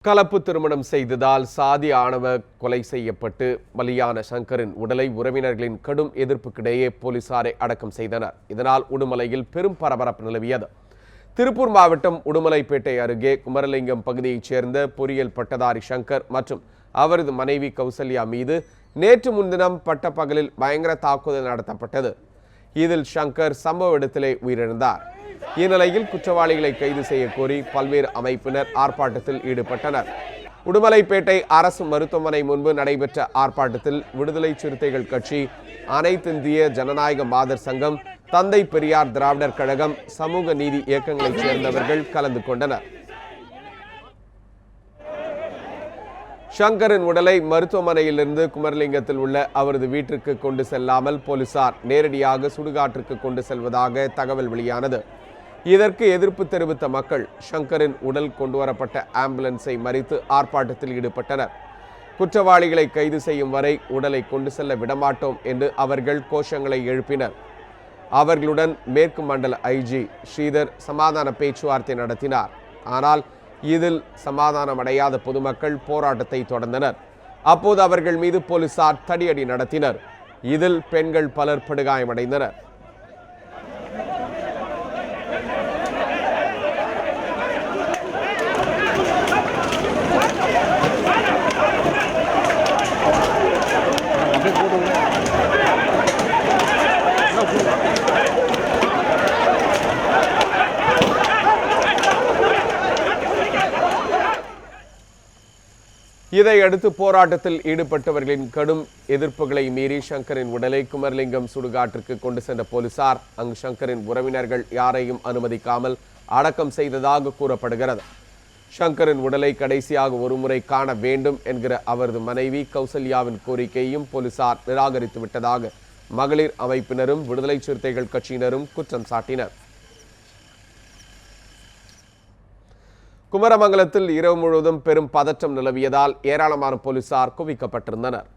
கலப்பு திருமணம் செய்ததால் சாதி ஆணவ கொலை செய்யப்பட்டு பலியான சங்கரின் உடலை உறவினர்களின் கடும் எதிர்ப்புக்கிடையே போலீசாரை அடக்கம் செய்தனர். இதனால் உடுமலையில் பெரும் பரபரப்பு நிலவியது. திருப்பூர் மாவட்டம் உடுமலைப்பேட்டை அருகே குமரலிங்கம் பகுதியைச் சேர்ந்த பொறியியல் பட்டதாரி சங்கர் மற்றும் அவரது மனைவி கௌசல்யா மீது நேற்று முன்தினம் பட்டப்பகலில் பயங்கர தாக்குதல் நடத்தப்பட்டது. இதில் சங்கர் சம்பவ இடத்திலே உயிரிழந்தார். இந்நிலையில் குற்றவாளிகளை கைது செய்ய கோரி பல்வேறு அமைப்பினர் ஆர்ப்பாட்டத்தில் ஈடுபட்டனர். உடுமலைப்பேட்டை அரசு மருத்துவமனை முன்பு நடைபெற்ற ஆர்ப்பாட்டத்தில் விடுதலை சிறுத்தைகள் கட்சி, அனைத்திந்திய ஜனநாயக மாதர் சங்கம், தந்தை பெரியார் திராவிடர் கழகம், சமூக நீதி இயக்கங்களைச் சேர்ந்தவர்கள் கலந்து கொண்டனர். சங்கரின் உடலை மருத்துவமனையிலிருந்து குமரலிங்கத்தில் உள்ள அவரது வீட்டிற்கு கொண்டு செல்லாமல் போலீசார் நேரடியாக சுடுகாட்டிற்கு கொண்டு செல்வதாக தகவல் வெளியானது. இதற்கு எதிர்ப்பு தெரிவித்த மக்கள் சங்கரின் உடல் கொண்டுவரப்பட்ட ஆம்புலன்ஸை மறித்து ஆர்ப்பாட்டத்தில் ஈடுபட்டனர். குற்றவாளிகளை கைது செய்யும் வரை உடலை கொண்டு செல்ல விடமாட்டோம் என்று அவர்கள் கோஷங்களை எழுப்பினர். அவர்களுடன் மேற்கு மண்டல ஐஜி ஸ்ரீதர் சமாதான பேச்சுவார்த்தை நடத்தினார். ஆனால் இதில் சமாதானமடையாத பொதுமக்கள் போராட்டத்தை தொடர்ந்தனர். அப்போது அவர்கள் மீது போலீசார் தடியடி நடத்தினர். இதில் பெண்கள் பலர் படுகாயமடைந்தனர். இதையடுத்து போராட்டத்தில் ஈடுபட்டவர்களின் கடும் எதிர்ப்புகளை மீறி சங்கரின் உடலை குமரலிங்கம் சுடுகாட்டிற்கு கொண்டு சென்ற போலீசார் அங்கு சங்கரின் உறவினர்கள் யாரையும் அனுமதிக்காமல் அடக்கம் செய்ததாக கூறப்படுகிறது. சங்கரின் உடலை கடைசியாக ஒருமுறை காண வேண்டும் என்கிற அவரது மனைவி கௌசல்யாவின் கோரிக்கையையும் போலீசார் நிராகரித்து விட்டதாக மகளிர் அமைப்பினரும் விடுதலை சிறுத்தைகள் கட்சியினரும் குற்றம் சாட்டினர். குமரமங்கலத்தில் இரவு முழுவதும் பெரும் பதற்றம் நிலவியதால் ஏராளமான போலீசார் குவிக்கப்பட்டிருந்தனர்.